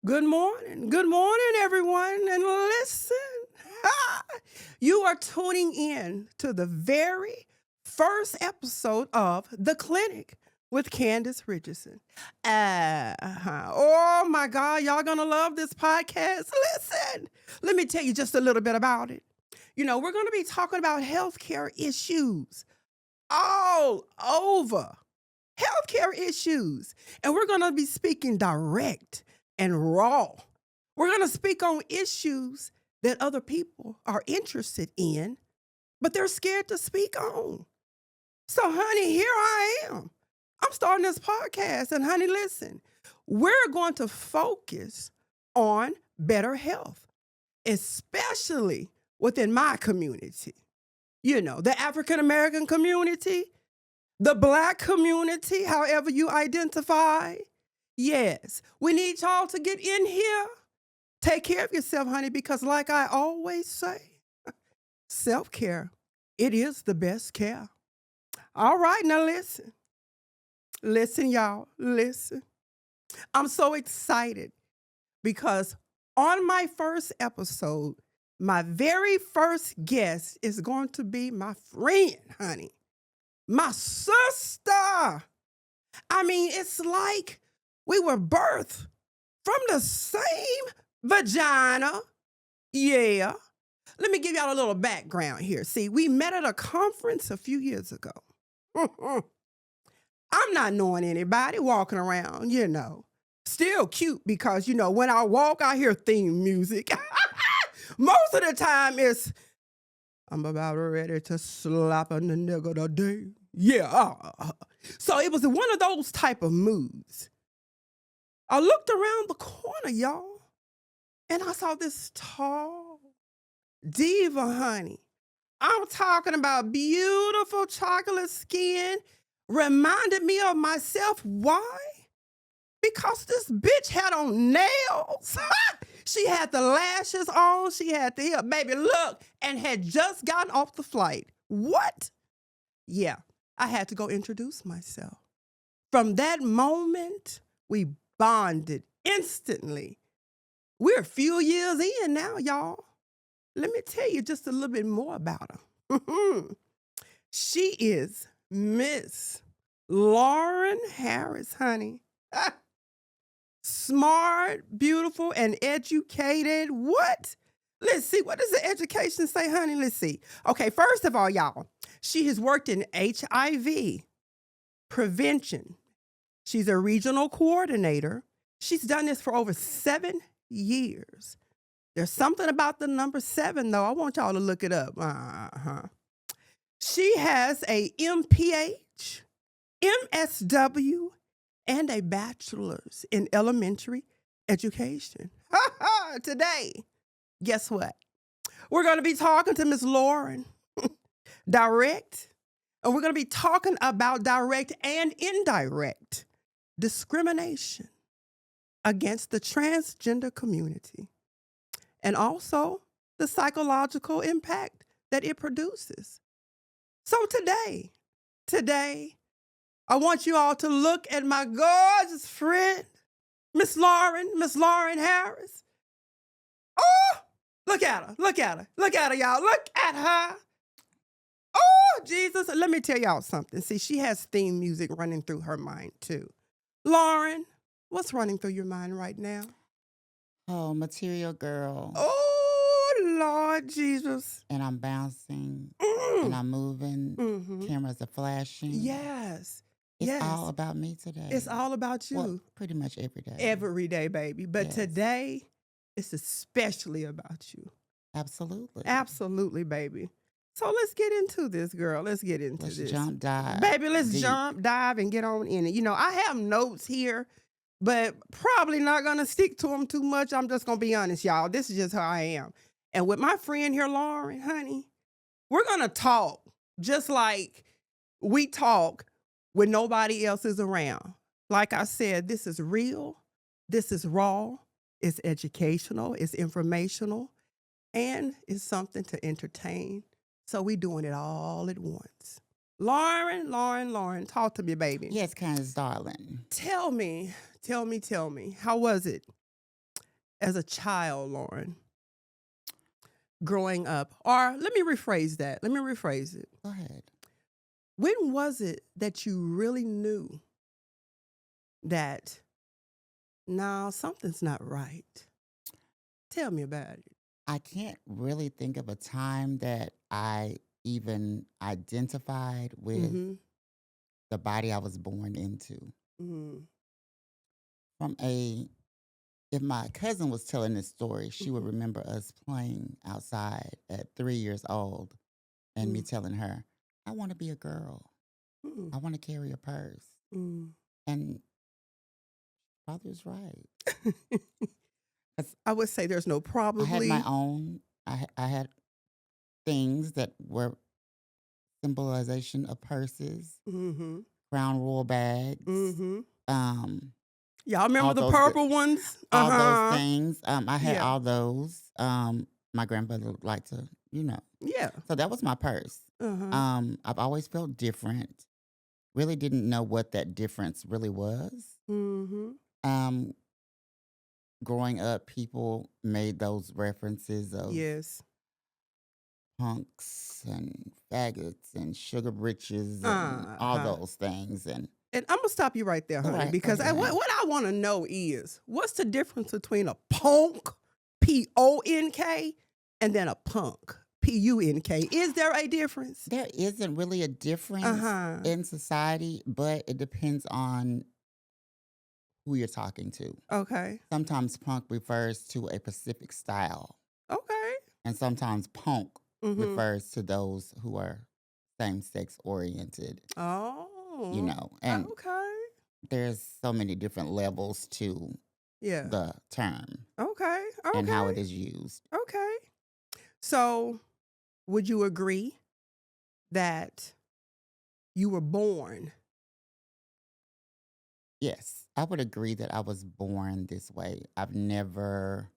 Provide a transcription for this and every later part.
Good morning, everyone. And listen, you are tuning in to the very first episode of The Clinic with Candace Richardson. Oh my God, y'all gonna love this podcast. Listen, let me tell you just a little bit about it. We're gonna be talking about healthcare issues all over healthcare issues. And we're going to be speaking direct and raw. We're going to speak on issues that other people are interested in, but they're scared to speak on. So, honey, here I am. I'm starting this podcast. And, honey, listen, we're going to focus on better health, especially within my community. The African American community, the Black community, however you identify. Yes, we need y'all to get in here. Take care of yourself, honey, because like I always say, self-care, it is the best care. All right, now listen. Listen, y'all, listen. I'm so excited because on my first episode, my very first guest is going to be my friend, honey. My sister. I mean, it's like we were birthed from the same vagina. Yeah. Let me give y'all a little background here. See, we met at a conference a few years ago. I'm not knowing anybody walking around, Still cute because, when I walk, I hear theme music. Most of the time it's, I'm about ready to slap a nigga today. Yeah. So it was one of those type of moods. I looked around the corner, y'all, and I saw this tall diva, honey. I'm talking about beautiful chocolate skin. Reminded me of myself. Why? Because this bitch had on nails. She had the lashes on. She had the hair. Baby, look, and had just gotten off the flight. What? Yeah, I had to go introduce myself. From that moment, we bonded instantly. We're a few years in now, y'all. Let me tell you just a little bit more about her. She is Miss Lauren Harris, honey. Smart, beautiful, and educated. What? Let's see. What does the education say, honey? Let's see. Okay, first of all, y'all, she has worked in HIV prevention. She's a regional coordinator. She's done this for over 7 years. There's something about the number 7, though. I want y'all to look it up. She has a MPH, MSW, and a bachelor's in elementary education. Today, guess what? We're going to be talking to Miss Lauren, direct, and we're going to be talking about direct and indirect discrimination against the transgender community, and also the psychological impact that it produces. So today, I want you all to look at my gorgeous friend, Miss Lauren Harris. Oh, look at her, y'all. Look at her. Oh, Jesus. Let me tell y'all something. See, she has theme music running through her mind, too. Lauren, what's running through your mind right now? Oh, Material Girl. Oh, Lord Jesus. And I'm bouncing Mm. and I'm moving. Mhm. Cameras are flashing. Yes. It's Yes. all about me today. It's all about you. Well, pretty much every day. Every day, baby. But Yes. today, it's especially about you. Absolutely. Absolutely, baby. So let's get into this, girl. Let's get into Let's this. jump dive. Baby, let's deep. jump, dive, and get on in it. I have notes here, but probably not going to stick to them too much. I'm just going to be honest, y'all. This is just how I am. And with my friend here, Lauren, honey, we're going to talk just like we talk when nobody else is around. Like I said, this is real. This is raw. It's educational. It's informational. And it's something to entertain. So we doing it all at once. Lauren, talk to me, baby. Yes, Candace, darling. Tell me, how was it as a child, Lauren, growing up? Or let me rephrase that. Let me rephrase it. Go ahead. When was it that you really knew that, no, something's not right? Tell me about it. I can't really think of a time that I even identified with Mm-hmm. the body I was born into. Mm-hmm. If my cousin was telling this story, she would Mm-hmm. remember us playing outside at 3 years old and me telling her, I want to be a girl. Mm-hmm. I want to carry a purse. Mm-hmm. And father was right. I would say there's no I had my probably. own, I had things that were symbolization of purses, Mm-hmm. Crown Royal bags, Mm-hmm. um, Y'all remember all the those purple ones? all those Uh-huh. things. I had Yeah. all those. My grandmother liked to, Yeah. So that was my purse. Uh-huh. I've always felt different. Really didn't know what that difference really was. Mm-hmm. Um, Growing up, people made those references of Yes. punks and faggots and sugar britches and all Uh-huh. those things. And And I'm gonna stop you right there, all honey, right, go because ahead, what honey. I want to know is what's the difference between a punk, P-O-N-K, and then a punk, P-U-N-K? Is there a difference? There isn't really a difference Uh-huh. in society, but it depends on who you're talking to. Okay. Sometimes punk refers to a specific style, Okay. and sometimes punk Mm-hmm. refers to those who are same sex oriented, Oh. and Okay. there's so many different levels to Yeah. the term Okay. and how Okay. it is used. Okay. So, would you agree that you were born? Yes, I would agree that I was born this way. I've never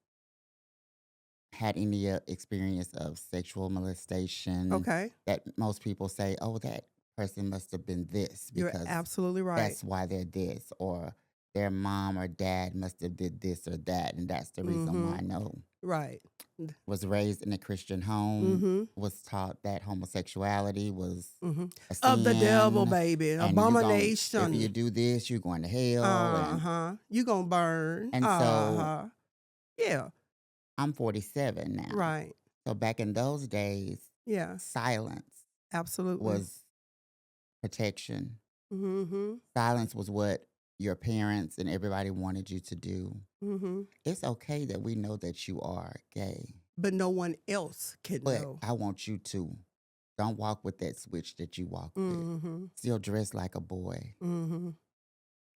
had any experience of sexual molestation Okay. that most people say, oh, that person must have been this You're because absolutely right. that's why they're this, or their mom or dad must have did this or that, and that's the reason Mm-hmm. why. No, Right. was raised in a Christian home, Mm-hmm. was taught that homosexuality was Mm-hmm. a Of the devil, sin, baby. and if you Abomination. do this, you're going to hell, and Uh-huh. You gonna burn. and so Uh-huh. Yeah. I'm 47 now. Right. So back in those days, Yeah. silence Absolutely. was protection. Mm-hmm. Silence was what your parents and everybody wanted you to do. Mm-hmm. It's okay that we know that you are gay, But no one else can but know. I want you to don't walk with that switch that you walk with. Mm-hmm. Still dress like a boy, Mm-hmm. you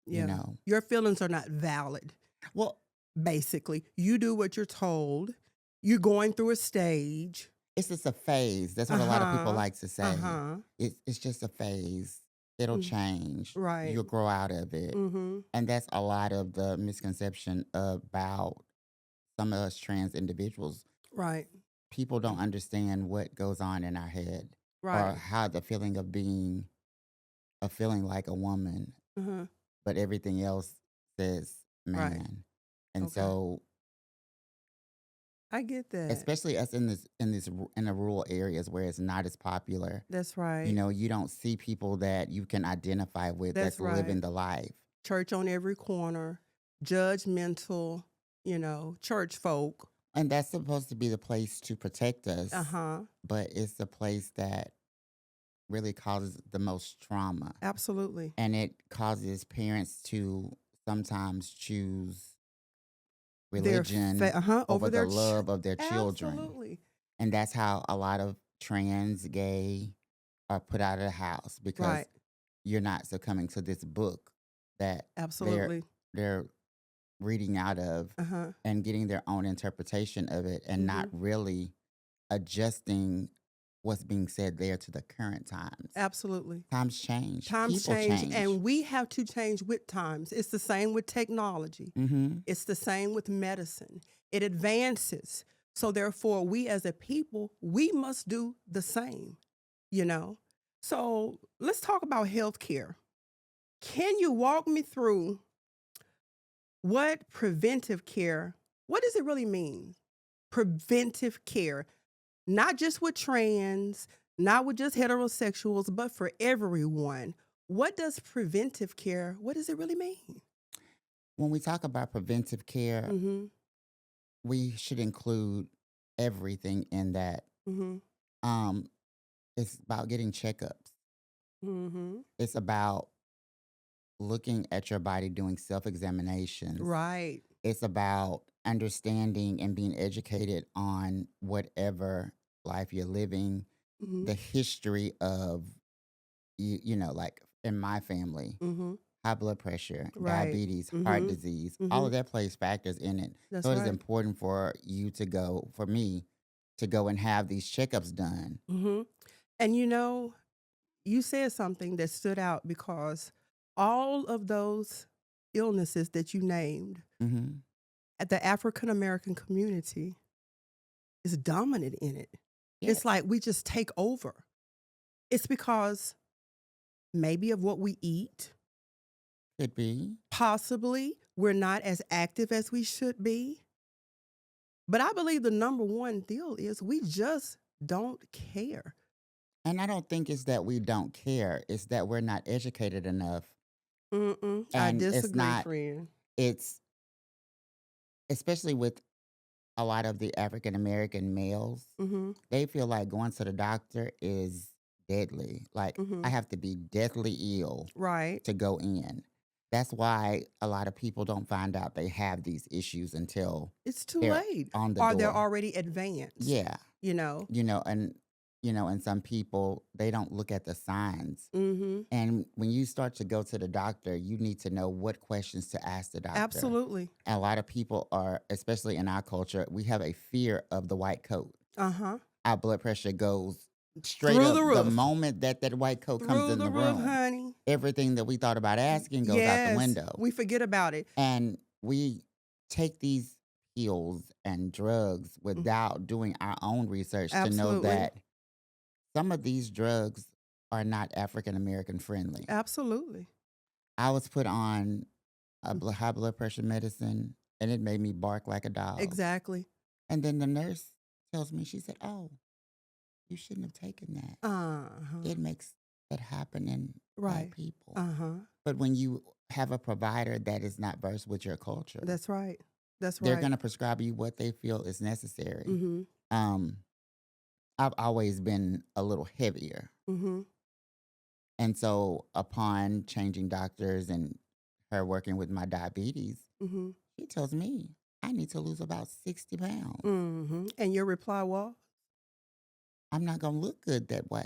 Yeah. know. Your feelings are not valid. Well, Basically, you do what you're told. You're going through a stage. it's just a phase. That's what a lot of people Uh-huh. like to say. Uh-huh. It's just a phase. It'll Mm. change. Right. You'll grow out of it. Mm-hmm. And that's a lot of the misconception about some of us trans individuals. Right. People don't understand what goes on in our head or Right. how the feeling of being a feeling like a woman, Uh-huh. but everything else says Right. man. And Okay. so, I get that. especially us in the rural areas where it's not as popular, That's right. you don't see people that you can identify with That's that's living right. the life. Church on every corner, judgmental, church folk. And that's supposed to be the place to protect us, Uh-huh. but it's the place that really causes the most trauma. Absolutely. And it causes parents to sometimes choose Their religion over over the their love of their children. absolutely. And that's how a lot of trans, gay are put out of the house because Right. you're not succumbing to this book that Absolutely. they're reading out of Uh-huh. and getting their own interpretation of it and not Mm-hmm. really adjusting what's being said there to the current times. Absolutely. Times change. Times People change, change. and we have to change with times. It's the same with technology. Mm-hmm. It's the same with medicine. It advances. So therefore, we as a people, we must do the same, So let's talk about healthcare. Can you walk me through what preventive care What does it really mean? Preventive care, not just with trans, not with just heterosexuals, but for everyone. What does preventive care, what does it really mean? When we talk about preventive care, Mhm. we should include everything in that. Mhm. Um, it's about getting checkups. Mhm. It's about looking at your body, doing self examinations. Right. It's about understanding and being educated on whatever life you're living, Mhm. the history of like in my family, Mhm. high blood pressure, Right. diabetes, heart Mhm. disease, all of Mhm. that plays factors in it. That's So it is right. important for you to go, for me to go and have these checkups done. Mhm. And you said something that stood out because all of those illnesses that you named Hmm. at the African American community is dominant in it. It's Yes, like we just take over. It's because maybe of what we eat, could be. possibly we're not as active as we should be. But I believe the number one deal is we just don't care. And I don't think it's that we don't care, it's that we're not educated enough. Mm-mm, I And it's disagree, not, friend. it's especially with a lot of the African American males, Mm-hmm. they feel like going to the doctor is deadly. Like, I Mm-hmm. have to be deathly ill Right. to go in. That's why a lot of people don't find out they have these issues until It's too they're late. on the Or they're door. already advanced, Yeah. you know? You know, and and some people they don't look at the signs. Mm-hmm. And when you start to go to the doctor, you need to know what questions to ask the doctor. Absolutely. And a lot of people are, especially in our culture, we have a fear of the white coat. Uh-huh. Our blood pressure goes straight Through up the the roof. moment that white coat comes Through in the the roof, room. honey. Everything that we thought about asking goes out the Yes. window. We forget about it. And we take these pills and drugs Mm, without doing our own research to know absolutely. that some of these drugs are not African American friendly. Absolutely. I was put on a Mm, high blood pressure medicine and it made me bark like a dog. exactly. And then the nurse tells me, she said, "Oh, you shouldn't have taken that. Uh-huh. It makes that happen in black Right. people." Uh-huh. But when you have a provider that is not versed with your culture, That's right. That's they're right. going to prescribe you what they feel is necessary. Mm-hmm. Um, I've always been a little heavier. Mm-hmm. And so upon changing doctors and her working with my diabetes, Mm-hmm. she tells me I need to lose about 60 pounds. Mm-hmm. And your reply was? I'm not going to look good that way.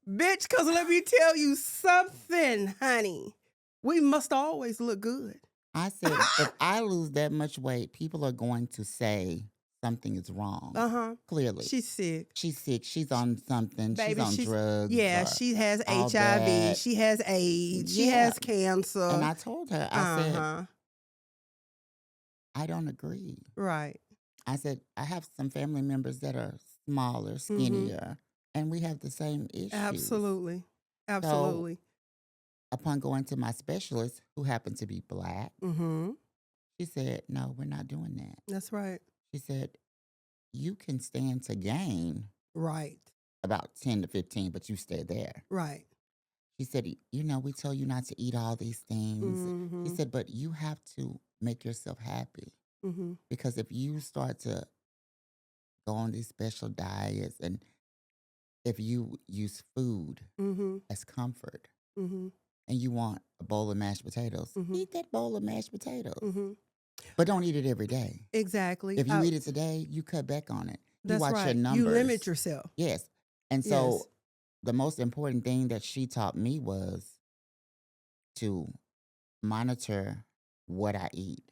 Bitch, because let me tell you something, honey. We must always look good. I said, if I lose that much weight, people are going to say something is wrong. Uh-huh. Clearly. She's sick. She's sick. She's on something. She's Baby, on drugs yeah, or she has all HIV, that. she has AIDS, she Yeah. has And cancer. I told her, I said, Uh-huh. I don't agree. Right. I said, I have some family members that are smaller, Mm-hmm. skinnier, and we have the same issues. Absolutely. So Absolutely. upon going to my specialist, who happened to be black, Mm-hmm. she said, "No, we're not doing that." That's right. She said, "You can stand to gain Right. about 10 to 15, but you stay there." Right. She said, we tell you not to eat all these things." She Mm-hmm. said, "But you have to make yourself happy Mm-hmm. because if you start to go on these special diets and if you use food Mm-hmm. as comfort Mm-hmm. and you want a bowl of mashed potatoes, Mm-hmm. eat that bowl of mashed potatoes, Mm-hmm. but don't eat it every day. Exactly. If you eat it today, you cut back on it. You That's watch your right. You limit numbers." yourself. Yes. And Yes. so the most important thing that she taught me was to monitor what I eat.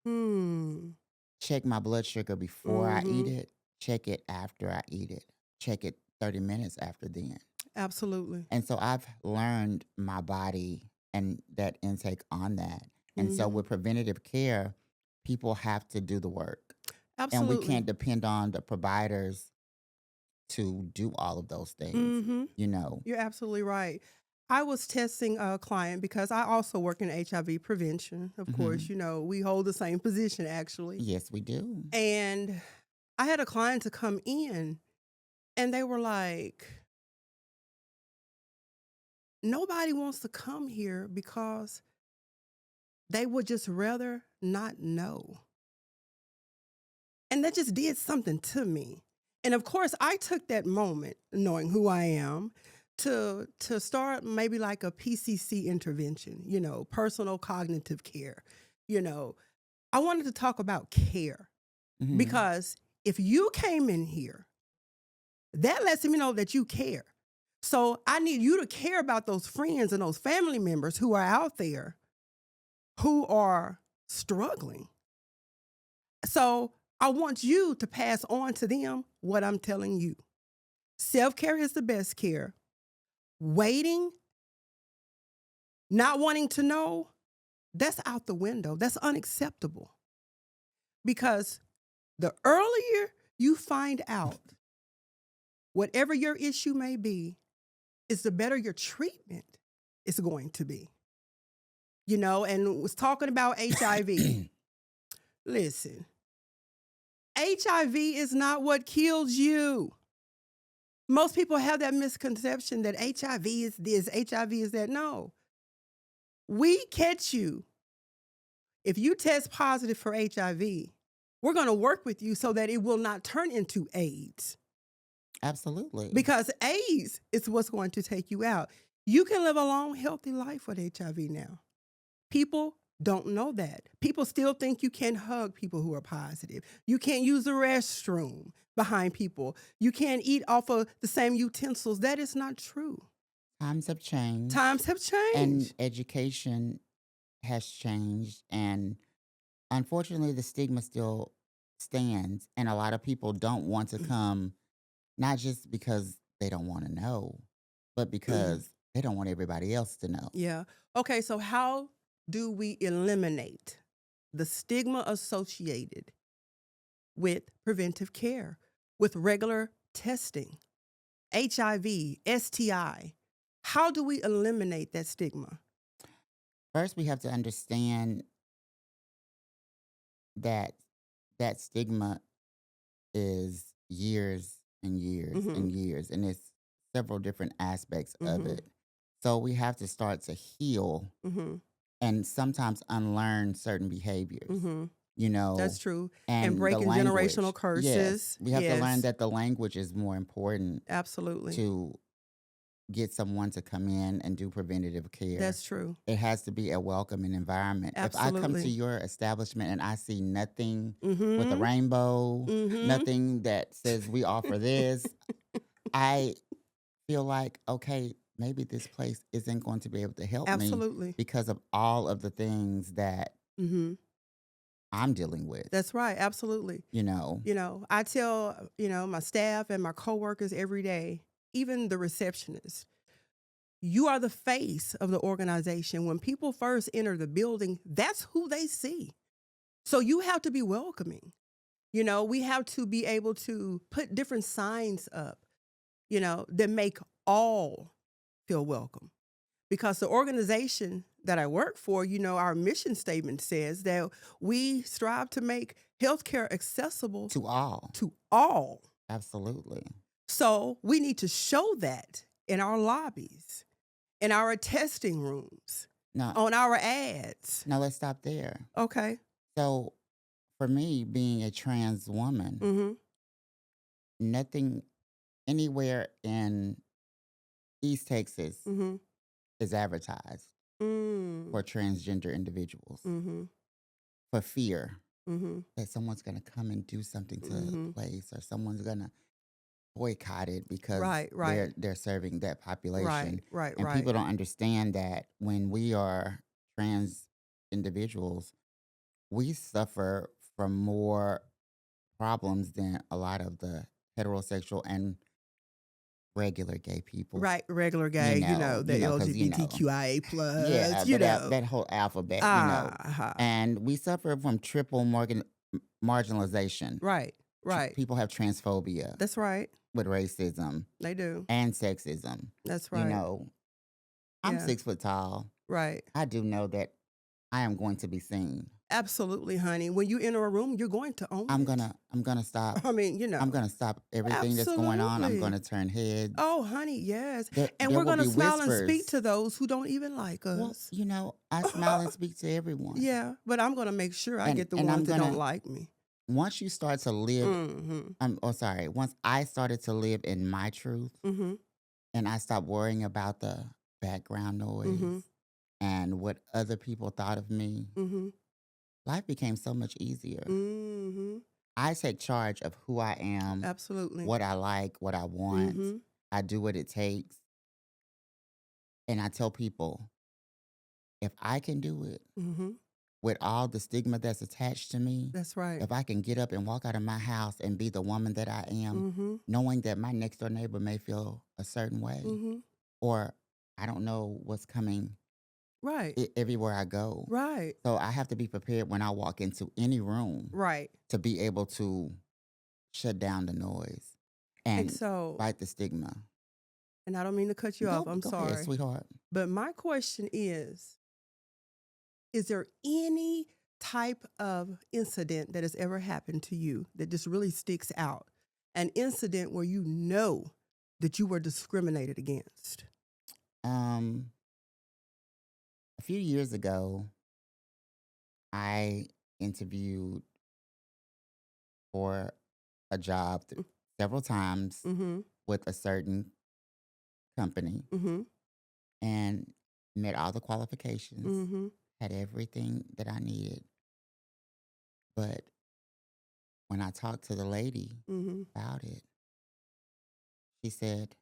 Hmm. Check my blood sugar before I eat Mm-hmm. it. Check it after I eat it. Check it 30 minutes after then. Absolutely. And so I've learned my body and that intake on that. And so Mm-hmm. with preventative care, people have to do the work. And we Absolutely. can't depend on the providers to do all of those things, Mm-hmm. you know. You're absolutely right. I was testing a client because I also work in HIV prevention. Of course, Hmm. we hold the same position actually. Yes, we do. And I had a client to come in and they were like, nobody wants to come here because they would just rather not know. And that just did something to me. And of course, I took that moment, knowing who I am, to start maybe like a PCC intervention, personal cognitive care. You know, I wanted to talk about care Hmm. because if you came in here, that lets me know that you care. So I need you to care about those friends and those family members who are out there who are struggling. So I want you to pass on to them what I'm telling you. Self care is the best care. Waiting, not wanting to know, that's out the window. That's unacceptable because the earlier you find out, whatever your issue may be, is the better your treatment is going to be. And was talking about HIV. Listen, HIV is not what kills you. Most people have that misconception that HIV is this, HIV is that. No, we catch you. If you test positive for HIV, we're going to work with you so that it will not turn into AIDS Absolutely. because AIDS is what's going to take you out. You can live a long, healthy life with HIV now. People don't know that. People still think you can't hug people who are positive. You can't use the restroom behind people. You can't eat off of the same utensils. That is not true. Times have changed, Times have and changed. education has changed, and unfortunately, the stigma still stands, and a lot of people don't want to come, not just because they don't want to know, but because they don't want everybody else to know. Yeah. Okay, so how do we eliminate the stigma associated with preventive care, with regular testing, HIV, STI? How do we eliminate that stigma? First, we have to understand that that stigma is years and years Mhm. and years, and it's several different aspects of Mhm. it. So we have to start to heal Mhm. and sometimes unlearn certain behaviors, Mhm. you That's know, true. And and the breaking generational language. Yes, curses. we have to learn Yes. that the language is more important Absolutely. to get someone to come in and do preventative care. That's true. It has to be a welcoming environment. If I come to Absolutely. your establishment and I see nothing with a Mhm. rainbow, Mhm. nothing that says we offer this, I feel like, okay, maybe this place isn't going to be able to help me Absolutely. because of all of the things that Mhm. I'm dealing with, That's right. Absolutely. you know? I tell, my staff and my coworkers every day, even the receptionist, you are the face of the organization. When people first enter the building, that's who they see. So you have to be welcoming. We have to be able to put different signs up, that make all feel welcome. Because the organization that I work for, our mission statement says that we strive to make healthcare accessible To all. to all. Absolutely. So we need to show that in our lobbies, in our testing rooms, Now, on our ads. now let's stop there. Okay. So, for me, being a trans woman, Mm-hmm. nothing anywhere in East Texas Mm-hmm. is advertised Mm. for transgender individuals Mm-hmm. for fear Mm-hmm. that someone's going to come and do something to the Mm-hmm. place, or someone's going to boycott it because Right, right, they're serving that right, population. right, And right. people don't understand that when we are trans individuals, we suffer from more problems than a lot of the heterosexual and regular gay people. Right, regular gay, the Because LGBTQIA plus, yeah, that whole alphabet, Uh-huh. and we suffer from triple marginalization. Right, right. People have transphobia That's right. with racism They do. and sexism. That's You right. know, I'm Yeah. 6 foot tall. Right. I do know that I am going to be seen. Absolutely, honey. When you enter a room, you're going to own I'm it. gonna I'm gonna stop. I mean, I'm gonna stop everything that's going on. I'm absolutely. gonna turn heads. Oh, honey, yes. And There we're will going to be smile and speak whispers. to those who don't even like Well, us. I smile and speak to everyone. Yeah, but I'm going to make sure I get the And I'm ones that don't gonna like me. once you start to live Mhm. once I started to live in my truth Mhm. and I stopped worrying about the background noise Mhm. and what other people thought of me, Mhm. life became so much easier. Mhm. I take charge of who I am, Absolutely. what I like, what I want. Mhm. I do what it takes. And I tell people, if I can do it Mhm. with all the stigma that's attached to me, That's right. if I can get up and walk out of my house and be the woman that I am, Mhm. knowing that my next door neighbor may feel a certain way, Mhm. or I don't know what's coming Right. everywhere I go. Right. So I have to be prepared when I walk into any room Right. to be able to shut down the noise And and so, fight the stigma. and I don't mean to cut you off. I'm Go ahead, sorry. sweetheart. But my question is there any type of incident that has ever happened to you that just really sticks out? An incident where you know that you were discriminated against? Um, a few years ago, I interviewed for a job several times Mm-hmm. with a certain company Mm-hmm. and met all the qualifications, Mm-hmm. had everything that I needed. But when I talked to the lady Mm-hmm. about it, she said,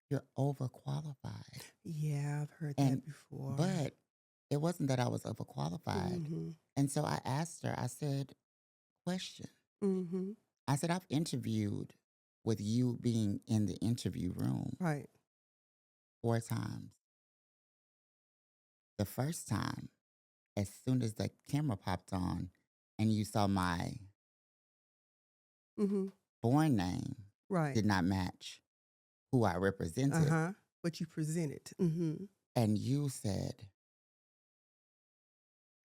"You're overqualified." Yeah, I've heard And, that before. but it wasn't that I was overqualified. Mm-hmm. And so I asked her, I said, question. Mm-hmm. I said, I've interviewed with you being in the interview room Right. 4 times. The first time, as soon as the camera popped on and you saw my Mm-hmm. born name Right. did not match who I represented. Uh-huh. But you presented. Mm-hmm. And you said,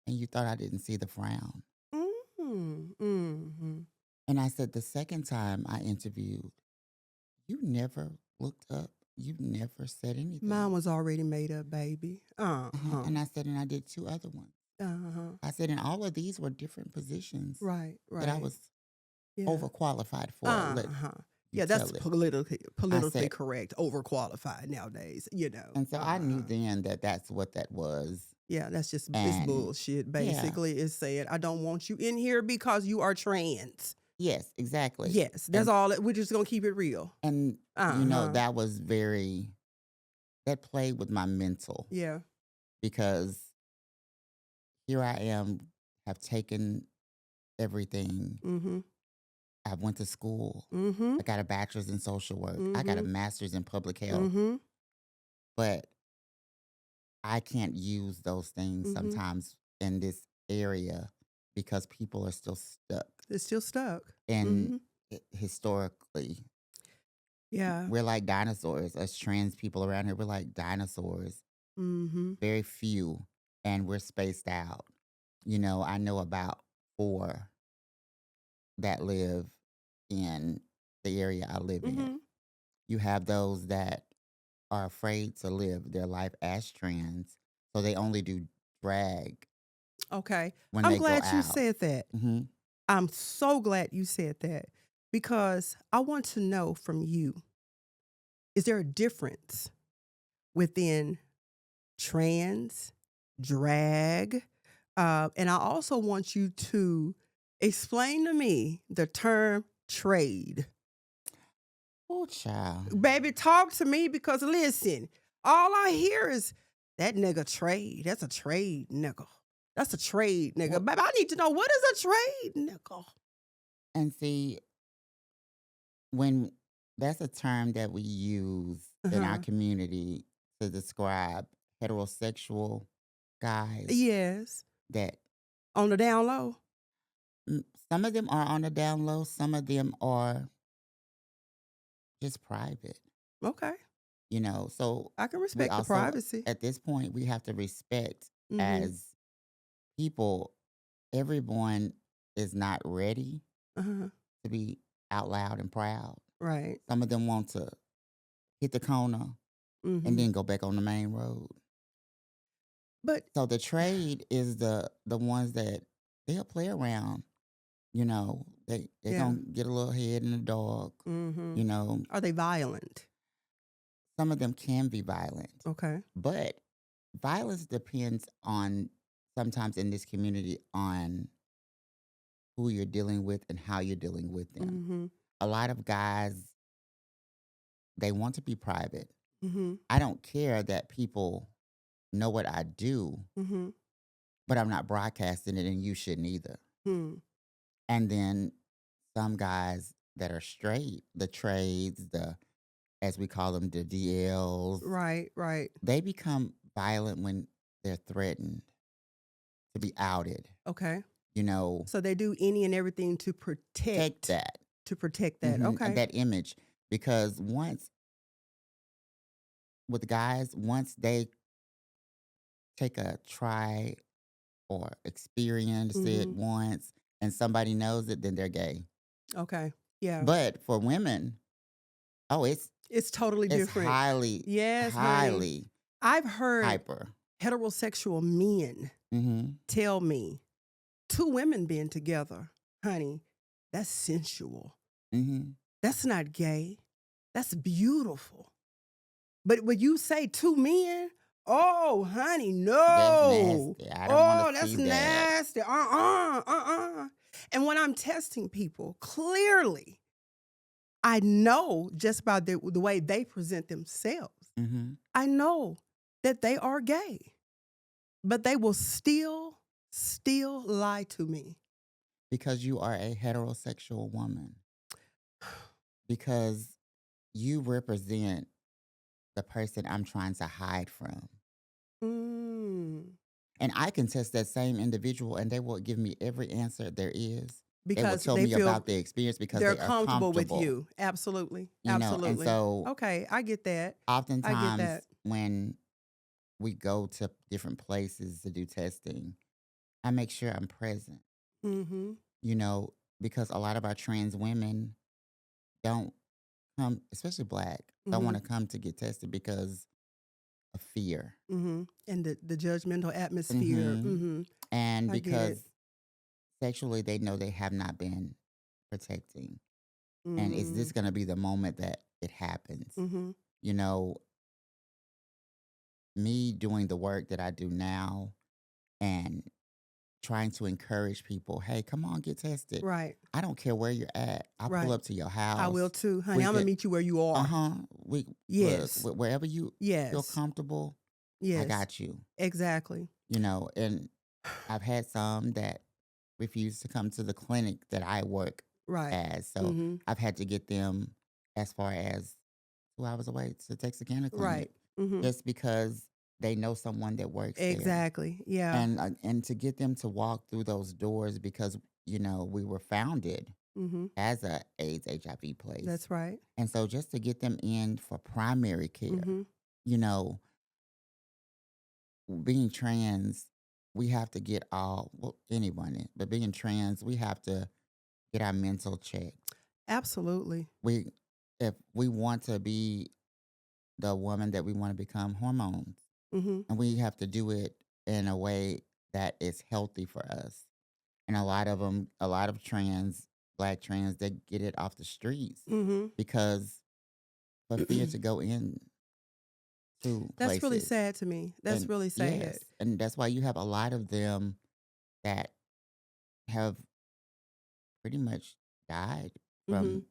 and you thought I didn't see the frown. Mm-hmm. Mm-hmm. And I said, the second time I interviewed, you never looked up. You never said Mine anything. was already made up, baby. Uh-huh. And I said, and I did 2 other ones. Uh-huh. I said, and all of these were different positions Right. that I Right. was Yeah. overqualified for. Let Uh-huh. you Yeah, that's tell it. I politically said, correct, overqualified nowadays. and so I knew then that that's what that was. Yeah, that's just it's And bullshit, yeah, basically. It's saying, I don't want you in here because you are trans. yes, exactly. Yes, that's And all. We're just gonna keep it real. and Uh-huh. that was that played with my mental Yeah. because here I am, have taken everything. Mm-hmm. I went to school. Mm-hmm. I got a bachelor's in social work. I got a Mm-hmm. master's in public health. Mm-hmm. But I can't use those things Mm-hmm. sometimes in this area because people are still stuck. It's still stuck. And Mm-hmm. historically, Yeah. we're like dinosaurs. Us trans people around here, we're like dinosaurs. Mm-hmm. Very few, and we're spaced out. I know about 4 that live in the area I live in. Mm-hmm. You have those that are afraid to live their life as trans, so they only do drag Okay. when I'm they go glad you out. said that. Hmm. I'm so glad you said that because I want to know from you, is there a difference within trans, drag? And I also want you to explain to me the term trade. Oh, child. Baby, talk to me because listen, all I hear is that nigga trade. That's a trade nigga. That's a trade nigga. Well, Baby, I need to know, what is a trade nigga? and see, when that's a term that we use in our Uh-huh. community to describe heterosexual guys Yes. that On the down low. some of them are on the down low, some of them are just private. Okay. So I can we respect the also, privacy. at this point, we have to respect Mhm. as people, everyone is not ready Uh-huh. to be out loud and proud. Right. Some of them want to hit the corner and Mhm. then go back on the main road. But So the trade is the ones that they'll play around. They're yeah. gonna get a little head in the dog. Mhm. You know, Are they violent? some of them can be violent, Okay. but violence depends on sometimes in this community on who you're dealing with and how you're dealing with them. Mhm. A lot of guys, they want to be private. Mhm. I don't care that people know what I do, Mhm. but I'm not broadcasting it and you shouldn't either. Hmm. And then some guys that are straight, the trades, as we call them, the DLs, Right, right. they become violent when they're threatened to be outed. Okay. You know, So they do any and everything to protect that. protect that. And Okay. that image. Because once they take a try or experience it Mhm. once and somebody knows it, then they're gay. Okay. Yeah. But for women, oh, It's totally it's different. highly, Yes, honey. highly I've heard hyper. heterosexual men Mm-hmm. tell me two women being together, honey, that's sensual. Mm-hmm. That's not gay. That's beautiful. But when you say two men, oh, honey, That's no. nasty. I don't want to Oh, that's see that. nasty. And when I'm testing people, clearly, I know just by the way they present themselves, Mm-hmm. I know that they are gay, but they will still lie to me. Because you are a heterosexual woman. Because you represent the person I'm trying to hide from. Mm, And I can test that same individual and they will give me every answer there is. They will because tell they me feel about their experience because they're they are comfortable with comfortable, you. Absolutely. and Absolutely. so Okay, I get that. I get oftentimes that. when we go to different places to do testing, I make sure I'm present, Mhm. you know, because a lot of our trans women don't come, especially black, don't want Mhm. to come to get tested because of fear. Mhm. And the judgmental atmosphere. Hmm. Mhm. And I get it. because sexually they know they have not been protecting. And is this Mm. going to be the moment that it happens? Mhm. You know, me doing the work that I do now and trying to encourage people, hey, come on, get tested. Right. I don't care where you're at. I'll pull Right. up to your I will house. too, honey. We I'm gonna could, meet you where you are. we look Yes. wherever you feel Yes. comfortable. I Yes. got you. Exactly. And I've had some that refuse to come to the clinic that I work Right. as. So Mhm. I've had to get them as far as 2 hours away to Texarkana Clinic Right. Mhm. just because they know someone that works there. Exactly. Yeah. And to get them to walk through those doors because, we were founded Mhm. as a AIDS HIV place. That's right. And so just to get them in for primary care, Mhm. you know, being trans, we have to get anyone, but being trans, we have to get our mental checked. Absolutely. We, if we want to be the woman that we want to become, hormones, Mhm. and we have to do it in a way that is healthy for us. And a lot of black trans, they get it off the streets Mhm. because for fear to go in to That's really places. sad to me. That's And really sad. yes, and that's why you have a lot of them that have pretty much died Mhm. from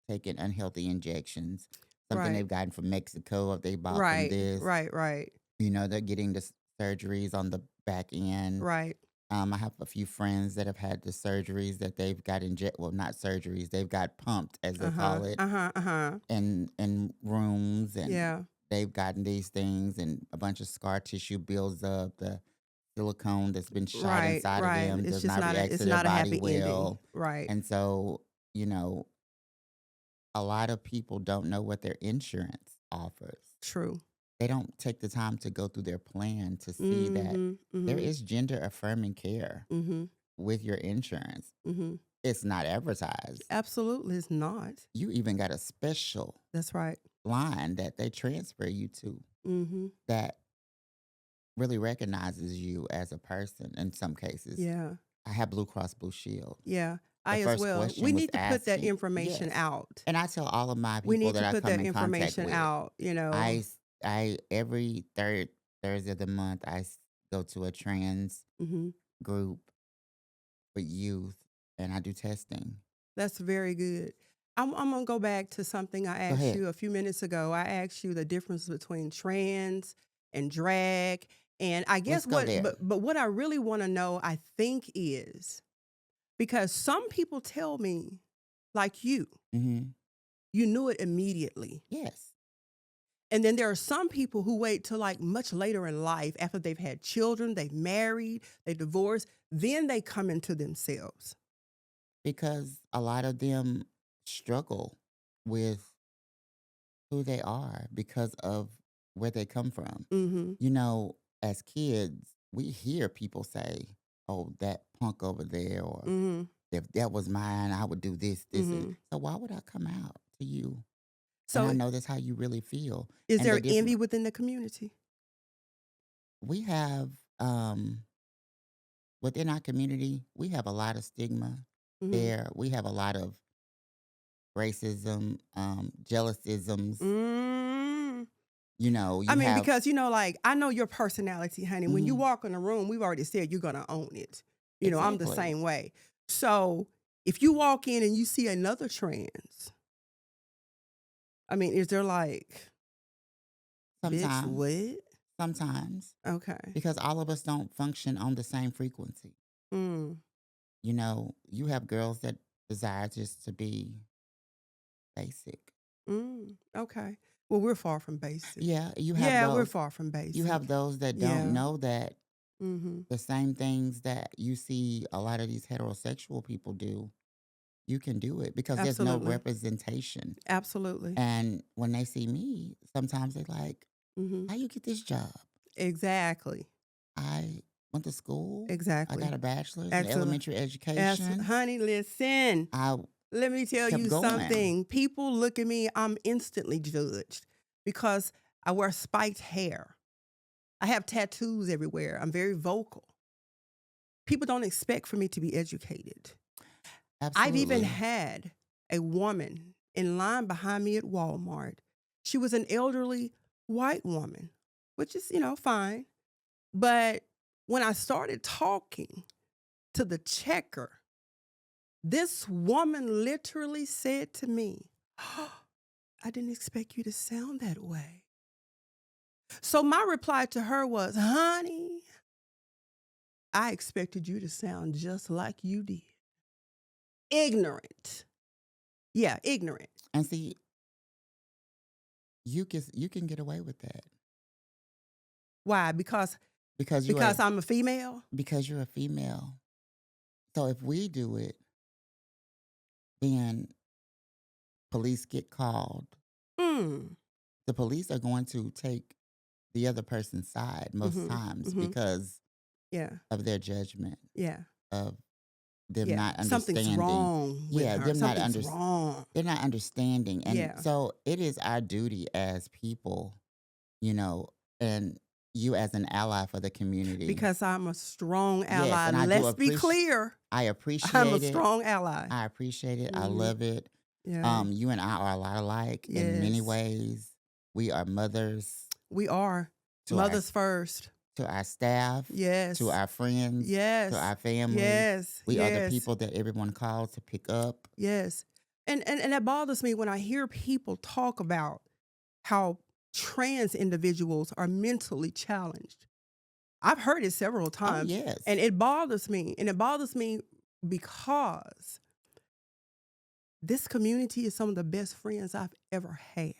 taking unhealthy injections. Something Right. they've gotten from Mexico, if they bought from Right. this. Right. Right. They're getting the surgeries on the back end. Right. I have a few friends that have had the surgeries that they've got well, not surgeries, they've got pumped, as they Uh-huh. call it, Uh-huh. Uh-huh. in rooms, and Yeah. they've gotten these things, and a bunch of scar tissue builds up. The silicone that's been shot Right. inside of Right. them It's does just not not a react it's to their not a body happy ending. well. Right. And so, you know, a lot of people don't know what their insurance offers. True. They don't take the time to go through their plan to see that Mhm. there Mhm. is gender affirming care Mhm. with your insurance. Mhm. It's not advertised. Absolutely, it's not. You even got a special That's right. line that they transfer you to Mhm. that really recognizes you as a person in some cases. Yeah. I have Blue Cross Blue Shield. Yeah. The I as first well. We question was need to put that asking, information yes. out. And I tell all of my We people need that to I put come that in contact information with, out, you know. I every third Thursday of the month, go to a trans Mhm. group for youth and I do testing. That's very good. I'm gonna go back to something I Go asked ahead. you a few minutes ago. I asked you the difference between trans and drag, and I Let's guess go what, there. but what I really want to know, I think, is because some people tell me, like Hmm. you knew it immediately, Yes. and then there are some people who wait till like much later in life after they've had children, they've married, they divorced, then they come into themselves. Because a lot of them struggle with who they are because of where they come from. Mm-hmm. You know, as kids, we hear people say, "Oh, that punk over there," or Mm-hmm. "If that was mine, I would do this, this." And Mm-hmm. so, why would I come out to you? And I So know that's how you really feel. is And the there envy different within the community? we have within our community, we have a lot of stigma Mhm. there. We have a lot of racism, jealousisms. Mm. You know, I you mean, have because, like, I know your personality, honey. When you mhm, walk in a room, we've already said you're gonna own it. I'm the exactly. same way. So, if you walk in and you see another trans, I mean, is there like, "Bitch, Sometimes, what?" sometimes, Okay. because all of us don't function on the same frequency. Mm. You know, you have girls that desire just to be basic. Mm. Okay. Well, we're far from basic. Yeah, Yeah, we're far from you have basic. those that don't Yeah. know that Mhm. the same things that you see a lot of these heterosexual people do, you can do it because there's no Absolutely. representation. Absolutely. And when they see me, sometimes they like, Mhm. "How you get this job?" Exactly. I went to school. I got Exactly. a bachelor's in Excellent. elementary education. Honey, listen. I Let me tell kept you going. something. People look at me, I'm instantly judged because I wear spiked hair. I have tattoos everywhere. I'm very vocal. People don't expect for me to be educated. I've even Absolutely. had a woman in line behind me at Walmart. She was an elderly white woman, which is, fine. But when I started talking to the checker, this woman literally said to me, I didn't expect you to sound that way. So my reply to her was, honey, I expected you to sound just like you did. Ignorant. Yeah, ignorant. And see, you can get away with that Why? Because because you are because I'm a female? because you're a female. So if we do it, then police get called. Mm. The police are going to take the other person's side most Mhm. times Mhm. because Yeah. of their judgment Yeah. of them Yeah. not Something's understanding. wrong with Yeah, her. them not Something's under wrong. they're not understanding. And Yeah. so it is our duty as people, you know, and you as an ally for the community. Because I'm a strong Yes, ally. and I do Let's be appreciate clear. I I'm a appreciate it. strong ally. I appreciate it. I Mhm. love it. Yeah. You and I are a lot alike in many Yes. ways. We are mothers We are. to our Mothers first. to our staff, to Yes. our friends, to Yes. our family. Yes. We are the Yes. people that everyone calls to pick up. Yes. And that bothers me when I hear people talk about how trans individuals are mentally challenged. I've heard it several Oh, times and yes. it bothers me. And it bothers me because this community is some of the best friends I've ever had.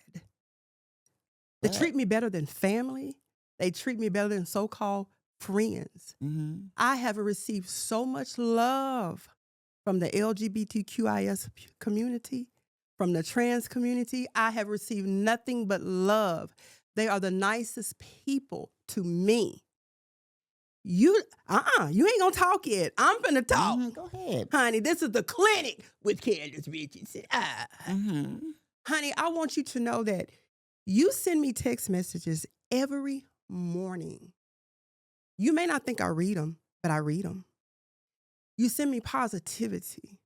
They But treat me better than family. They treat me better than so-called friends. mhm, I have received so much love from the LGBTQIS community, from the trans community. I have received nothing but love. They are the nicest people to me. You you ain't gonna talk yet. I'm finna talk. Go ahead. Honey, this is the clinic with Candace Richardson. Mm-hmm. Honey, I want you to know that you send me text messages every morning. You may not think I read them, but I read them. You send me positivity.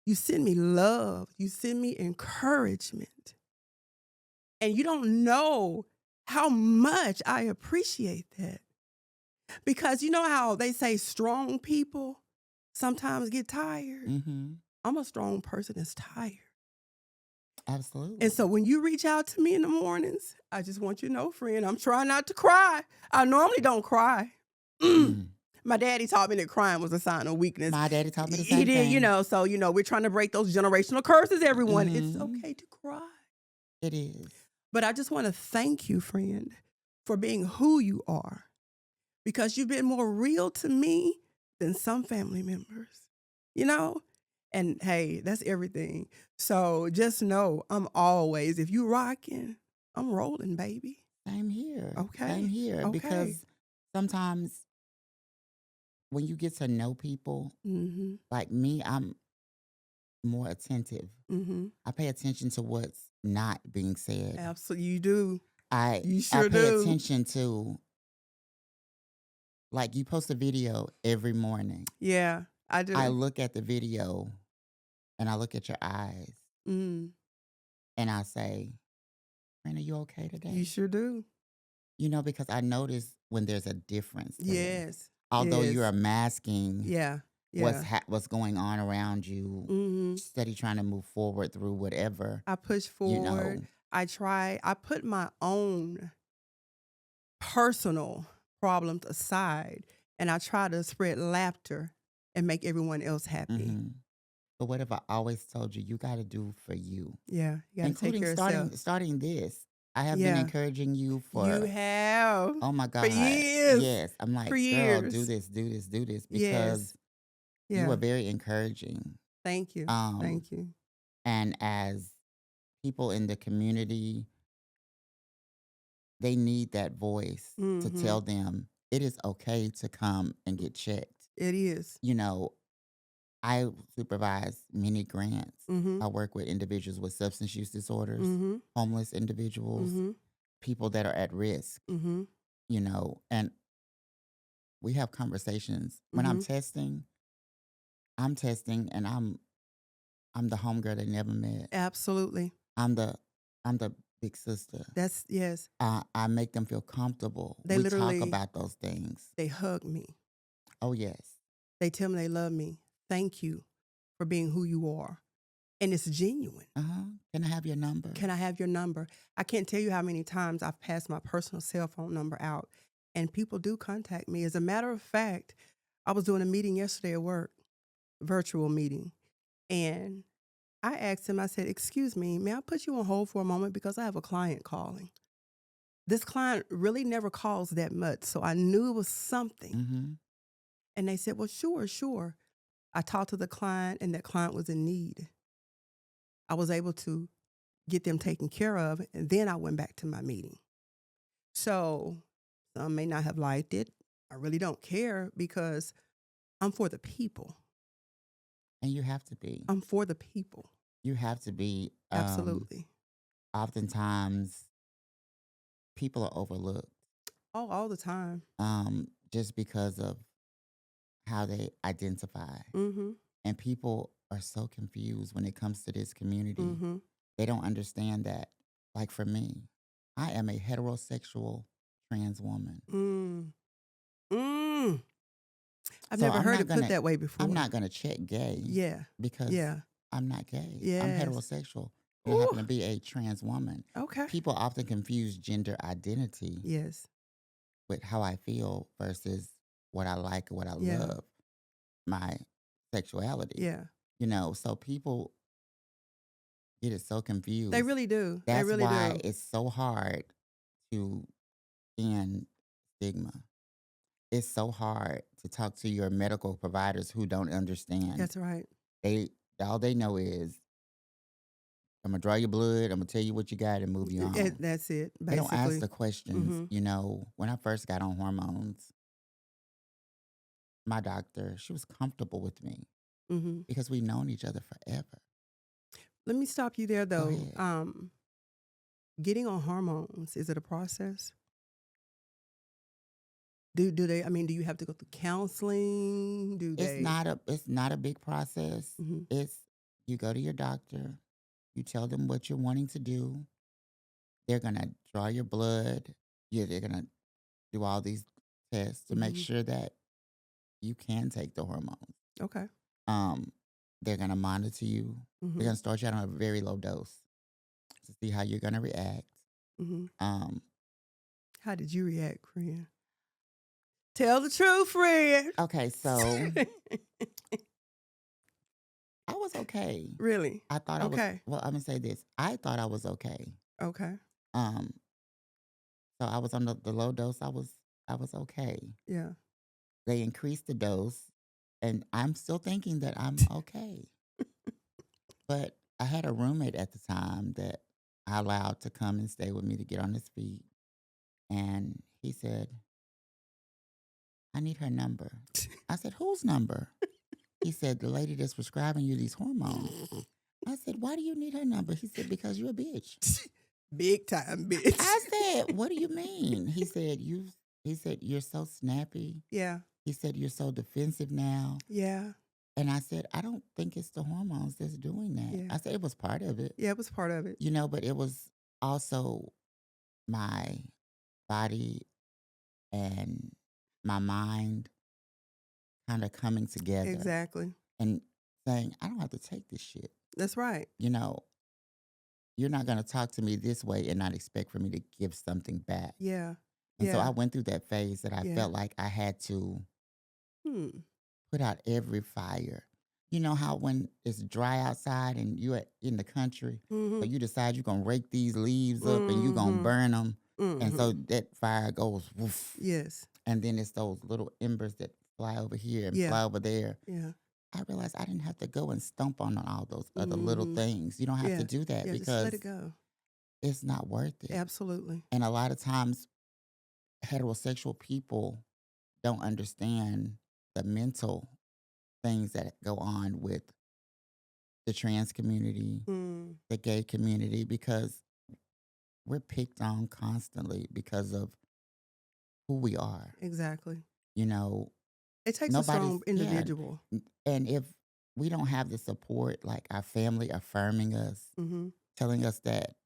You send me love. You send me encouragement. And you don't know how much I appreciate that. Because you know how they say strong people sometimes get tired? Mm-hmm. I'm a strong person that's tired. Absolutely. And so when you reach out to me in the mornings, I just want you to know, friend, I'm trying not to cry. I normally don't cry. Mm. My daddy taught me that crying was a sign of weakness. My daddy taught me the He same did, thing. so, we're trying to break those generational curses, everyone. It's Mhm. okay to cry. It is. But I just want to thank you, friend, for being who you are, because you've been more real to me than some family members, you know? And hey, that's everything. So just know I'm always, if you rocking, I'm rolling, baby. Same here. Okay. Same here. Okay. Because sometimes when you get to know people, Mm-hmm. like me, I'm more attentive. Mm-hmm. I pay attention to what's not being said. Absolutely, you do. I You I sure pay do. attention to, like, you post a video every morning. Yeah, I do. I look at the video and I look at your eyes Mm, and I say, "Friend, are you okay you today?" sure do. Because I notice when there's a difference there. Yes. Although Yes. you're masking Yeah. what's Yeah. what's going on around you, Mm-hmm. steady trying to move forward through whatever, I push you forward. know. I put my own personal problems aside, and I try to spread laughter and make everyone else happy. hmm But what have I always told you? You got to do for you, Yeah, you got to take including care of yourself. starting this. I have been Yeah, encouraging you you for, have oh my for God, years. yes. I'm For like, girl, do years. this, do this, do this, because Yes. you Yeah. are very encouraging. Thank you. Um, Thank you. and as people in the community, they need that voice to Mm-hmm. tell them it is okay to come and get checked. It is. You know, I supervise many grants. Mm-hmm. I work with individuals with substance use disorders, Mm-hmm. homeless individuals, Mm-hmm. people that are at risk, Mm-hmm. and we have conversations. When Mm-hmm. I'm testing and I'm the homegirl they never met. Absolutely. I'm the big sister. That's yes. I make them feel comfortable. They We talk literally about those things. they hug me. Oh yes. They tell me they love me. Thank you for being who you are. And it's genuine. Can I have your number? Can I have your number? I can't tell you how many times I've passed my personal cell phone number out and people do contact me. As a matter of fact, I was doing a meeting yesterday at work, virtual meeting, and I asked him, I said, "Excuse me, may I put you on hold for a moment because I have a client calling?" This client really never calls that much, so I knew it was something. Mm-hmm. And they said, "Well, sure, sure." I talked to the client, and that client was in need. I was able to get them taken care of, and then I went back to my meeting. So some may not have liked it. I really don't care because I'm for the people. And you have to be. I'm for the people. You have to be. Absolutely. Oftentimes, people are overlooked Oh, all the time. just because of how they identify. Mm-hmm. And people are so confused when it comes to this community. Mm-hmm. They don't understand that. Like for me, I am a heterosexual trans woman. Mm. Mm. I've So never I'm heard not it put gonna that way before. I'm not gonna check gay Yeah. because Yeah. I'm not gay. I'm Yes. heterosexual. And I Ooh. happen to be a trans woman. Okay. People often confuse gender identity Yes. with how I feel versus what I like and what I Yeah. love, my sexuality. Yeah. So people get it so confused. They really do. They That's really why do. it's so hard to end stigma. It's so hard to talk to your medical providers who don't understand. That's right. All they know is I'm gonna draw your blood. I'm gonna tell you what you got and move you on. That's it, They don't ask basically. the questions. Mm-hmm. When I first got on hormones, my doctor, she was comfortable with me Mm-hmm. because we've known each other forever. Let me stop you there, Go though. ahead. Getting on hormones, is it a process? Do they? I mean, do you have to go through counseling? Do It's they? not a big process. Mm-hmm. It's you go to your doctor, you tell them what you're wanting to do. They're gonna draw your blood. Yeah, they're gonna do all these tests to make Mm-hmm. sure that you can take the hormones. Okay. Um, they're gonna monitor you. They're Mm-hmm. gonna start you out on a very low dose to see how you're gonna react. Mm-hmm. Um, How did you react, friend? Tell the truth, friend. okay, so I was okay. Really? I thought I was Okay. well, I'm gonna say this. I thought I was okay. Okay. Um, so I was on the low dose. I was okay. Yeah. They increased the dose, and I'm still thinking that I'm okay. But I had a roommate at the time that I allowed to come and stay with me to get on his feet. And he said, I need her number. I said, whose number? He said, the lady that's prescribing you these hormones. I said, why do you need her number? He said, because you're a bitch. Big time, bitch. I said, what do you mean? He said, you're so snappy. Yeah. He said, you're so defensive now. Yeah. And I said, I don't think it's the hormones that's doing that. Yeah. I said, it was part of it, Yeah, it was part of it. but it was also my body and my mind kind of coming together Exactly. and saying, I don't have to take this shit. That's right. You're not going to talk to me this way and not expect for me to give something back. Yeah. And so I Yeah. went through that phase that I Yeah. felt like I had to Hmm. put out every fire. You know how when it's dry outside and you're in the country, so Mm-hmm. you decide you're going to rake these leaves up and you're going to Mm-hmm. burn them. And Mm-hmm. so that fire goes woof. Yes. And then it's those little embers that fly over here and Yeah. fly over there. Yeah. I realized I didn't have to go and stomp on all those other little Mm-hmm. things. You don't have to Yeah. do that Yeah. Just let because it go. it's not worth it. Absolutely. And a lot of times, heterosexual people don't understand the mental things that go on with the trans community, Mm. the gay community, because we're picked on constantly because of who we are. Exactly. You know, It takes a nobody's, strong individual. And if we don't have the support, like our family affirming us, Mm-hmm. telling us that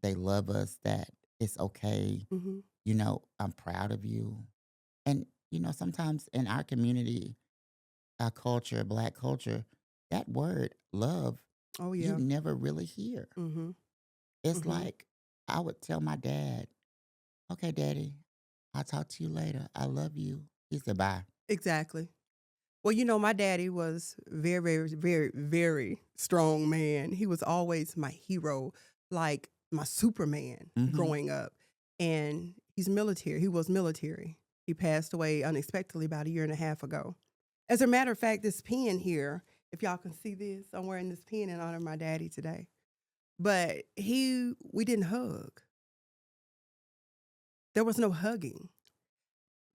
they love us, that it's okay, Mm-hmm. I'm proud of you. And, sometimes in our community, our culture, Black culture, that word love, Oh you yeah. never really hear. Mm-hmm. It's Mm-hmm. like I would tell my dad, okay, daddy, I'll talk to you later. I love you. He said, bye. Exactly. Well, my daddy was very, very, very, very strong man. He was always my hero, like my Superman Mhm. growing up. And he's military. He was military. He passed away unexpectedly about a year and a half ago. As a matter of fact, this pen here, if y'all can see this, I'm wearing this pen in honor of my daddy today. But we didn't hug. There was no hugging.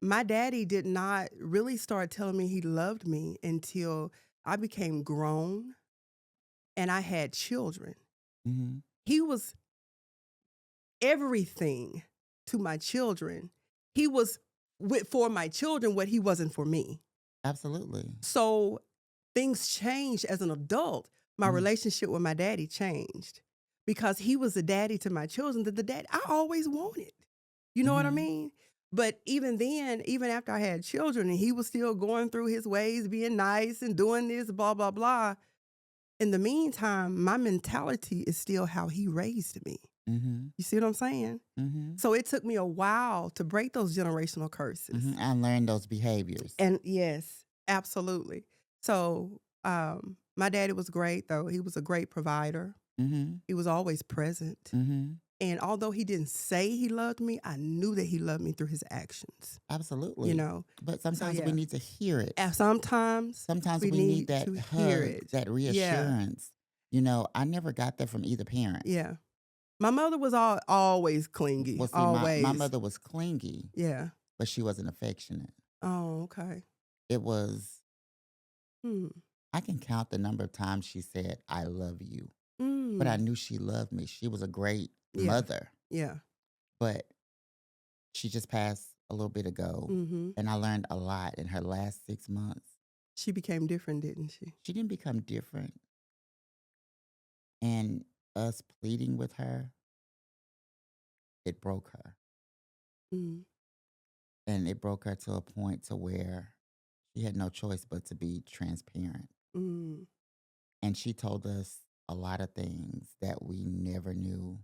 My daddy did not really start telling me he loved me until I became grown and I had children. Mhm. He was everything to my children. He was for my children what he wasn't for me. Absolutely. So things changed as an adult. My Mhm. relationship with my daddy changed because he was the daddy to my children, the dad I always wanted. You know what I Mhm. mean? But even then, even after I had children and he was still going through his ways, being nice and doing this, blah, blah, blah. In the meantime, my mentality is still how he raised me. Mhm. You see what I'm saying? Mhm. So it took me a while to break those generational curses. Mhm. I learned those behaviors. And yes, absolutely. So my daddy was great, though. He was a great provider. Mhm. He was always present. Mhm. And although he didn't say he loved me, I knew that he loved me through his actions. Absolutely. You know, But so sometimes we yeah. need to hear it. And sometimes Sometimes we we need need that to hug, hear it. that Yeah. reassurance. I never got that from either parent. Yeah. My mother was always clingy, Well, see, my always. mother was clingy, Yeah. but she wasn't affectionate. Oh, okay. It was, Hmm. I can count the number of times she said, I love you. But I Mm. knew she loved me. She was a great Yeah. mother, Yeah. but she just passed a little bit ago. Mm-hmm. And I learned a lot in her last 6 months. She became different, didn't she? She didn't become different. And us pleading with her, it broke her. Mm. And it broke her to a point to where she had no choice but to be transparent. Mm. And she told us a lot of things that we never knew.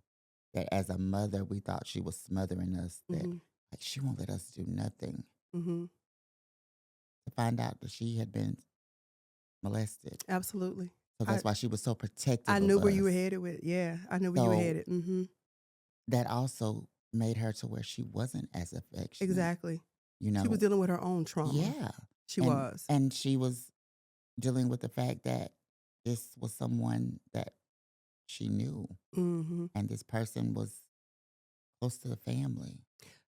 That as a mother, we thought she was smothering us, that Mm-hmm. like she won't let us do nothing. Mm-hmm. To find out that she had been molested. Absolutely. So I that's why she was so I protective knew of where you were us. headed with. Yeah, I knew where you were So headed. Mm-hmm. that also made her to where she wasn't as affectionate, Exactly. you She was know? dealing with her own trauma. Yeah. She And was. and she was dealing with the fact that this was someone that she knew, Mm-hmm. and this person was close to the family.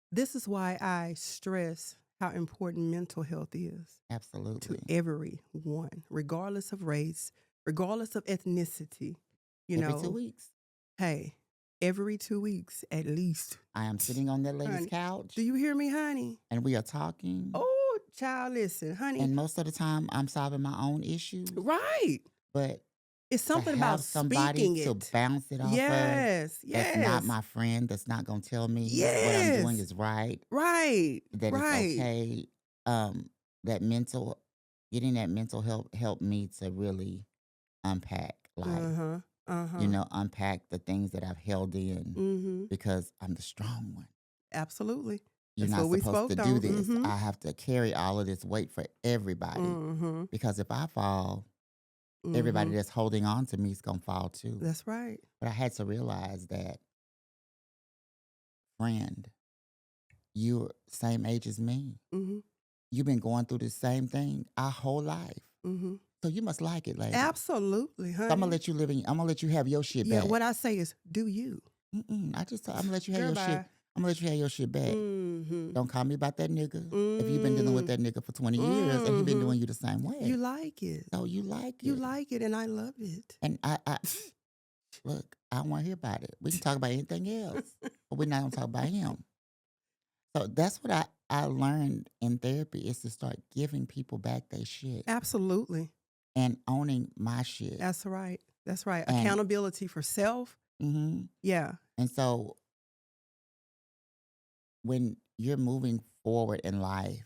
This is why I stress how important mental health is to Absolutely. everyone, regardless of race, regardless of ethnicity. You Every 2 know, weeks, hey, every 2 weeks at least. I am sitting on that lady's Honey, couch, do you hear me, honey? and we are talking. Oh, child, listen, honey. And most of the time, I'm solving my own issues, Right. but It's to something about have somebody speaking to it. bounce it off of Yes, that's not yes, my friend, that's not gonna tell me what I'm doing yes. is right, Right, that it's right. okay. That mental getting that mental help helped me to really unpack life, Uh-huh, uh-huh. unpack the things that I've held in Mm-hmm. because I'm the strong one. Absolutely. You're That's not what we supposed to spoke do on. this. Mm-hmm. I have to carry all of this weight for everybody Mm-hmm. because if I fall, everybody Mm-hmm. that's holding on to me is gonna fall too. That's right. But I had to realize that, friend, you're same age as me. Mm-hmm. You've been going through the same thing our whole life. Mm-hmm. So you must like it, lady. Absolutely, So I'm gonna honey. let you live in. I'm gonna let you have your shit Yeah, back. what I say is do you. I'm gonna let you have Girl, your shit. bye. I'm gonna let you have your shit back. Mm-hmm. Don't call me about that nigga. If you've been dealing with Mm. that nigga for 20 years and he been Mm-hmm. doing you the same You way, like it. so you like You it. like it, and I love it. And I look, I don't want to hear about it. We can talk about anything else, but we're not gonna talk about him. So that's what I learned in therapy is to start giving people back their shit Absolutely. and owning my shit. That's right. That's right. And Accountability for self. mhm. Yeah. And so when you're moving forward in life,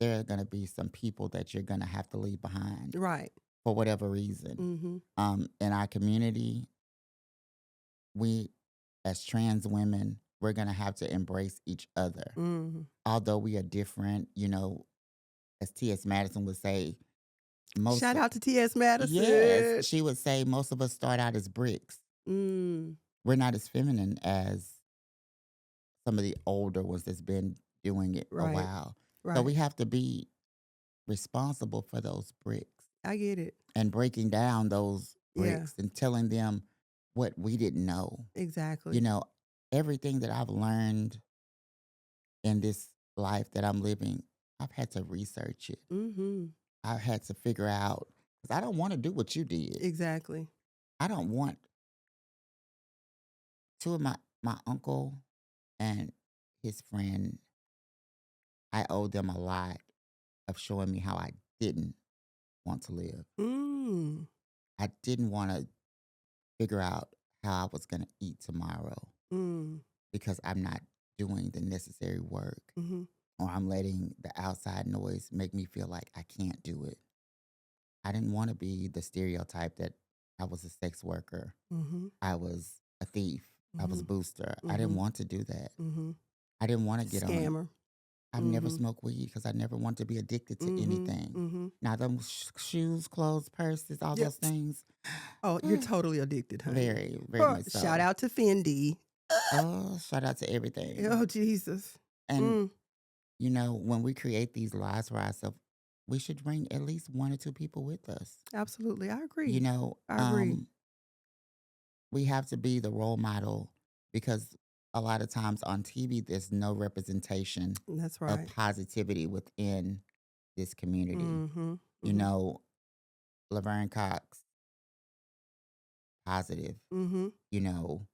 there are going to be some people that you're going to have to leave behind Right. for whatever reason. Mm-hmm. In our community, we, as trans women, we're going to have to embrace each other. Mm-hmm. Although we are different, as T.S. Madison would say, most Shout of, out to T.S. Madison. yes, she would say most of us start out as bricks. Mm. We're not as feminine as some of the older ones that's been doing it a Right. while. So Right. we have to be responsible for those bricks I get it. and breaking down those Yeah. bricks and telling them what we didn't know. Exactly. Everything that I've learned in this life that I'm living, I've had to research it. Mm-hmm. I've had to figure out because I don't want to do what you did. Exactly. I don't want two of my uncle and his friend. I owe them a lot of showing me how I didn't want to live. Mm. I didn't want to figure out how I was going to eat tomorrow Mm. because I'm not doing the necessary work Mm-hmm. or I'm letting the outside noise make me feel like I can't do it. I didn't want to be the stereotype that I was a sex worker. Mm-hmm. I was a thief. I was a Mm-hmm. booster. I didn't want to do that. Mm-hmm. I didn't want to get on. Scammer. I've never Mm-hmm. smoked weed because I never wanted to be addicted to Mm-hmm. anything. Mm-hmm. Now, them shoes, clothes, purses, all Yep. those things. Oh, you're totally addicted, honey. Very, very much so. Shout out to Fendi. Oh, shout out to everything. Oh, Jesus. And, Mm. when we create these lives for ourselves, we should bring at least one or two people with us. Absolutely. I You agree. know, I agree. we have to be the role model because a lot of times on TV, there's no representation That's of right. positivity within this community. Mm-hmm. You Mm-hmm. know, Laverne Cox, positive, Mm-hmm. you know,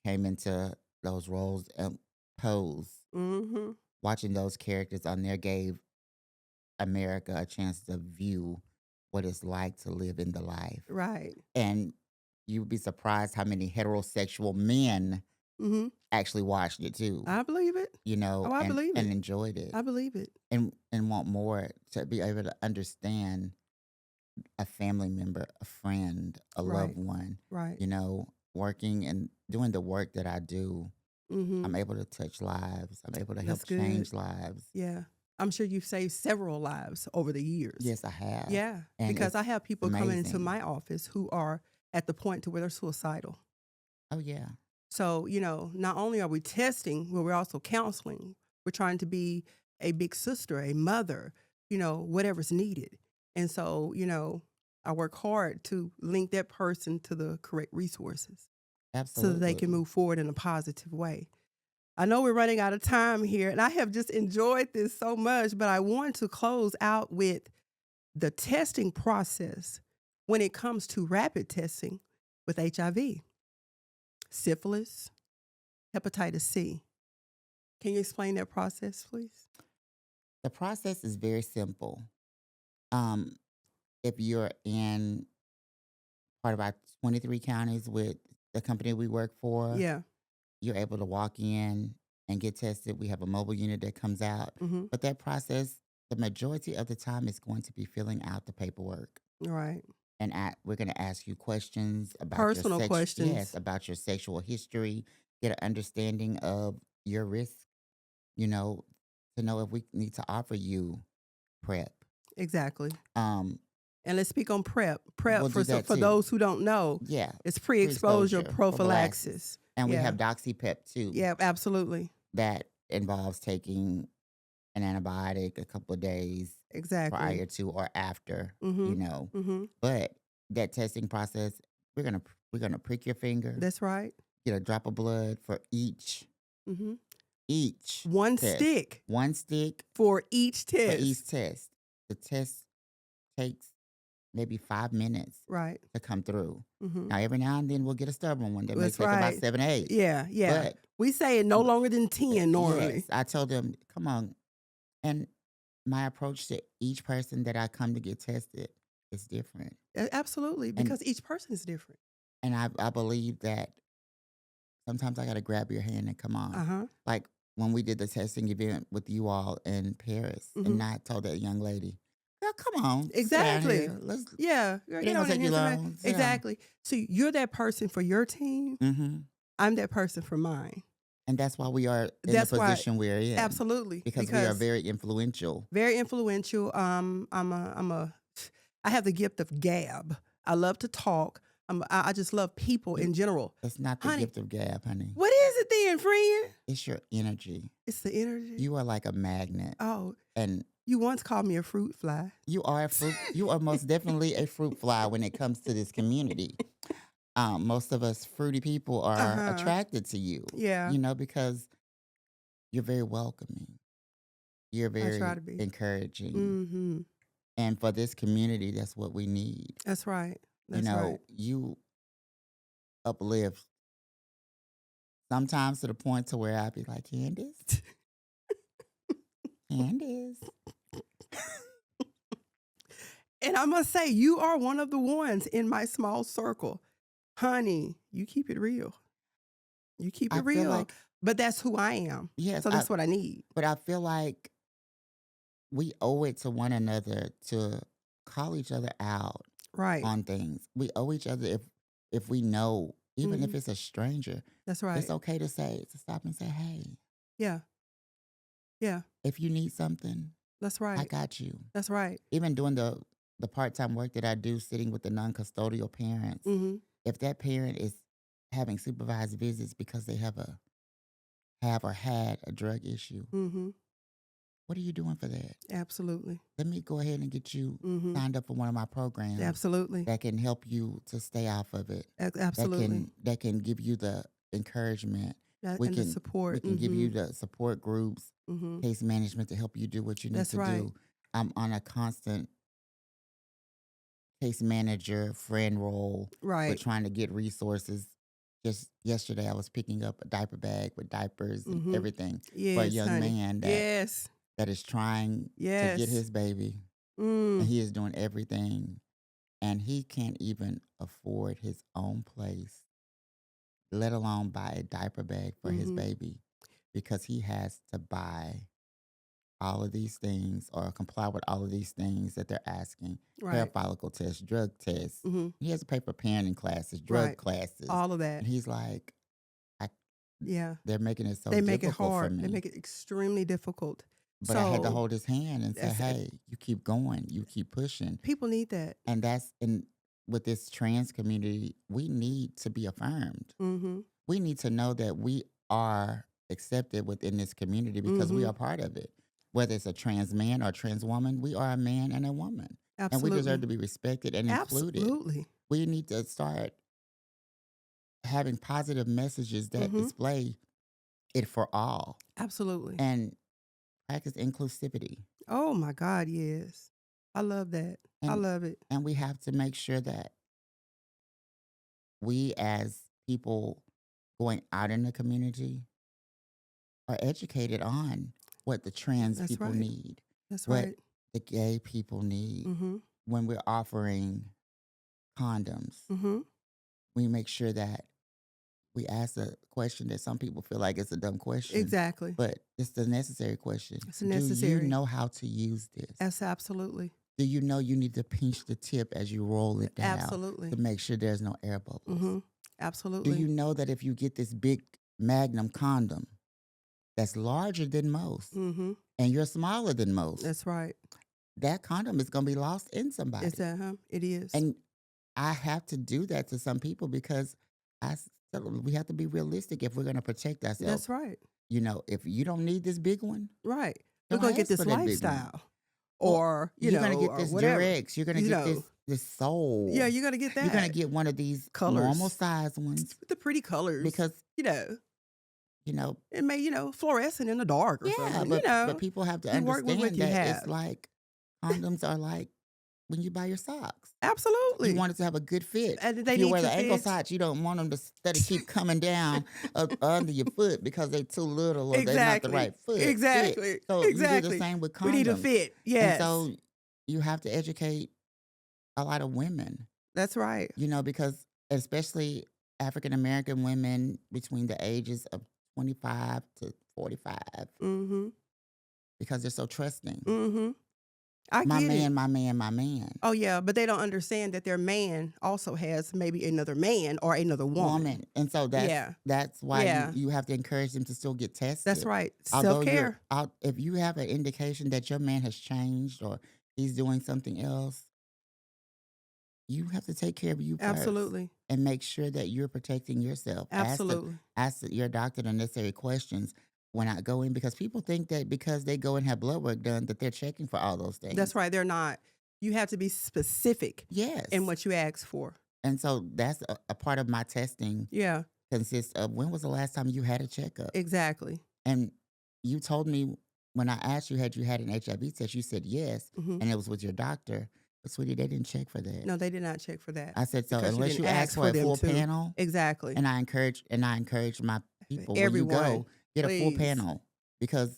came into those roles and Pose. Mm-hmm. Watching those characters on there gave America a chance to view what it's like to live in the life. Right. And you'd be surprised how many heterosexual men Mm-hmm. actually watched it too, I believe it. you know, Oh, I and believe and it. enjoyed it I believe it. and want more to be able to understand a family member, a friend, a loved Right. one, Right. you know, working and doing the work that I do. Mm-hmm. I'm able to touch lives. I'm able to That's help good. change lives. Yeah. I'm sure you've saved several lives over the years. Yes, I have. Yeah. And Because I it's have people coming into amazing. my office who are at the point to where they're suicidal. Oh, yeah. So, not only are we testing, but we're also counseling. We're trying to be a big sister, a mother, whatever's needed. And so, I work hard to link that person to the correct resources so that they can Absolutely. move forward in a positive way. I know we're running out of time here, and I have just enjoyed this so much, but I want to close out with the testing process when it comes to rapid testing with HIV, syphilis, hepatitis C. Can you explain that process, please? The process is very simple. Um, if you're in part of our 23 counties with the company we work for, Yeah. you're able to walk in and get tested. We have a mobile unit that comes out. Mm-hmm. But that process, the majority of the time, is going to be filling out the paperwork. Right. And we're going to ask you questions about your Personal questions. about your sexual history, get an understanding of your risk, you know, to know if we need to offer you PrEP. Exactly. Um, And let's speak on PrEP. we'll PrEP, do that for too. those who don't know, Yeah, it's pre-exposure pre-exposure prophylaxis. prophylaxis. And we Yeah. have DoxyPep too. Yeah, absolutely. That involves taking an antibiotic a couple of days Exactly. prior to or after, Mm-hmm. you know. Mm-hmm. But that testing process, we're gonna prick your finger, That's right. get a drop of blood for each Mm-hmm. test. One stick One stick for each for each test. test. The test takes maybe 5 minutes Right. to come through. Mm-hmm. Now every now and then we'll get a stubborn one that may That's take about right. 7 or 8. Yeah, yeah. But We say it no longer than 10 normally. yes, I told them, come on. And my approach to each person that I come to get tested is different. Absolutely, And because each person is different. and I believe that sometimes I gotta grab your hand and come on. Uh-huh. Like when we did the testing event with you all in Paris, Mm-hmm. and I told that young lady, girl, come on, sit down Exactly. here. Let's Yeah. Girl, it get ain't on gonna in take here you tonight. long. Sit down. Exactly. So you're that person for your team. Mm-hmm. I'm that person for mine. And that's why we are in the That's why, position we're in. absolutely, Because we are very influential. very influential. I have the gift of gab. I love to talk. I just love people You- in general. It's not the Honey, gift of gab, honey. what is it then, friend? It's your energy. It's the energy. You are like a magnet. Oh, And you once called me a fruit fly. you are a fruit. You are most definitely a fruit fly when it comes to this community. Most of us fruity people are Uh-huh. attracted to you, Yeah, you know, because you're very welcoming. You're I try very to be. encouraging. Mm-hmm. And for this community, that's what we need. That's right. You That's know, right. you uplift sometimes to the point to where I'd be like, Candace, Candace. And I must say, you are one of the ones in my small circle. Honey, you keep it real. You keep it I feel real. like, But that's who I am. yes, So that's what I need. but I feel like we owe it to one another to call each other out Right. on things. We owe each other if we know, even if Mhm. it's a stranger, That's right. it's okay to stop and say, hey, Yeah. Yeah. if you need something, That's I right. got you. That's right. Even doing the part-time work that I do, sitting with the non-custodial parents, Mm-hmm. if that parent is having supervised visits because they have or had a drug issue, Mm-hmm. What are you doing for that? Absolutely. Let me go ahead and get you Mm-hmm. signed up for one of my programs Absolutely. that can help you to stay off of it. Absolutely. That can give you the encouragement. We And the can support. we can give you the support groups, Mm-hmm. case management to help you do what you need That's to right. do. I'm on a constant case manager friend role with Right. trying to get resources. Just yesterday, I was picking up a diaper bag with diapers and Mm-hmm. everything for a Yes, young honey. man Yes. that is trying to get Yes. his baby, and Mm. he is doing everything, and he can't even afford his own place, let alone buy a diaper bag for his Mm-hmm. baby, because he has to buy all of these things or comply with all of these things that they're asking. Hair Right. follicle tests, drug tests. Mm-hmm. He has to pay for parenting classes, drug Right. classes. All of that. And he's like, I, Yeah. they're making it so They make it difficult for hard. They me. make it extremely difficult. But I had to So hold his hand and say, that's it. hey, you keep going, you keep pushing. People need that. And that's with this trans community, we need to be affirmed. Mm-hmm. We need to know that we are accepted within this community because we Mm-hmm. are part of it. Whether it's a trans man or a trans woman, we are a man and a woman. And we deserve to Absolutely. be respected and included. Absolutely. We need to start having positive messages that Mm-hmm. display it for all Absolutely. and practice inclusivity. Oh my God, yes. I love that. I And love it. and we have to make sure that we as people going out in the community are educated on what the trans That's people right. need, That's what right. the gay people need. Mm-hmm. When we're offering condoms, Mm-hmm. we make sure that we ask a question that some people feel like it's a dumb question, Exactly. but it's the necessary question. It's Do you necessary. know how to use this? That's absolutely. Do you know you need to pinch the tip as you roll it down Absolutely. to make sure there's no air bubbles? Mm-hmm. Do Absolutely. you know that if you get this big Magnum condom that's larger than most Mm-hmm. and you're smaller than most, That's right. that condom is going to be lost in It's somebody? that, It is. And I have to do that to some people because we have to be realistic if we're going to protect ourselves. That's right. You know, if you don't need this big one, Right. We're don't gonna get ask this for that big one. lifestyle. Well, Or, you're going to get or this whatever. Durex. You're going to You get know. this soul. Yeah, you're gonna get You're going to that. get one of these Colors. normal size ones With the pretty colors. because, you know, it may, fluorescent in the dark or yeah, something. but people have to you work with what understand you that have. it's like condoms are like when you buy your socks. Absolutely. You want it to have a good fit. And If they you need wear to the ankle fit. socks, you don't want them to keep coming down under your foot because they're too little or they're not the Exactly. right fit. Exactly. So you do the Exactly. same with condoms. We need a fit. Yes. And so you have to educate a lot of women, That's right. because especially African American women between the ages of 25 to 45 Mm-hmm. because they're so trusting. Mm-hmm. I My get it. man, my man, my man. Oh yeah, but they don't understand that their man also has maybe another man or another woman. And so Yeah. that's why Yeah. you have to encourage them to still get tested. That's right. Although Self-care. if you have an indication that your man has changed or he's doing something else, you have to take care of you first Absolutely. and make sure that you're protecting yourself. Absolutely. Ask your doctor the necessary questions when I go in because people think that because they go and have blood work done that they're checking for all those things. That's right. They're not. You have to be specific Yes. in what you ask for. And so that's a part of my testing Yeah, consists of when was the last time you had a checkup? exactly. And you told me when I asked you, had you had an HIV test? You said yes, Hmm. and it was with your doctor. But sweetie, they didn't check for that. No, they did not check for that. I said so. because you Unless you didn't ask ask for a for them full to. panel, Exactly. and I encourage my people when you Everyone, go get a full please. panel because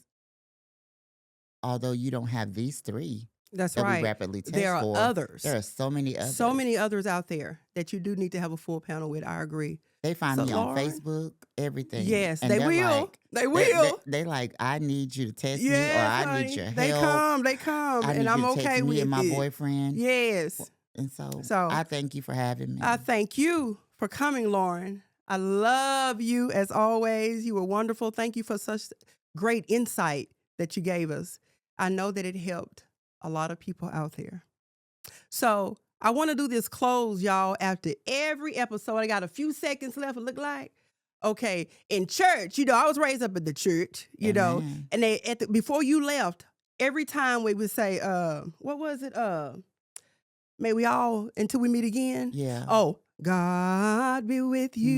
although you don't have these three That's that we right. rapidly test There are for, others. there are so many others. So many others out there that you do need to have a full panel with. I agree. They find So, me on Lauren, Facebook, everything. yes, and they they're will. like, They will. they like, I need you to test me, or Yes, I need honey. your They help. come. They come, I need and you I'm to okay text me with and my it. boyfriend. Yes. And so So I thank you for having me. I thank you for coming, Lauren. I love you as always. You were wonderful. Thank you for such great insight that you gave us. I know that it helped a lot of people out there. So I want to do this close, y'all, after every episode. I got a few seconds left, it look like. Okay, in church, I was raised up in the church, Amen. and before you left, every time we would say, what was it? May we all until we meet again. Yeah. Oh, God be with Mm. you.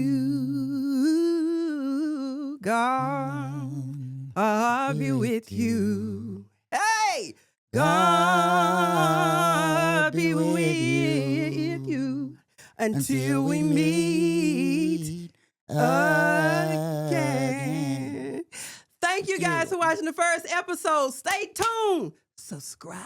God be with you. Hey, God be with you until we meet again. Thank you guys for watching the first episode. Stay tuned. Subscribe.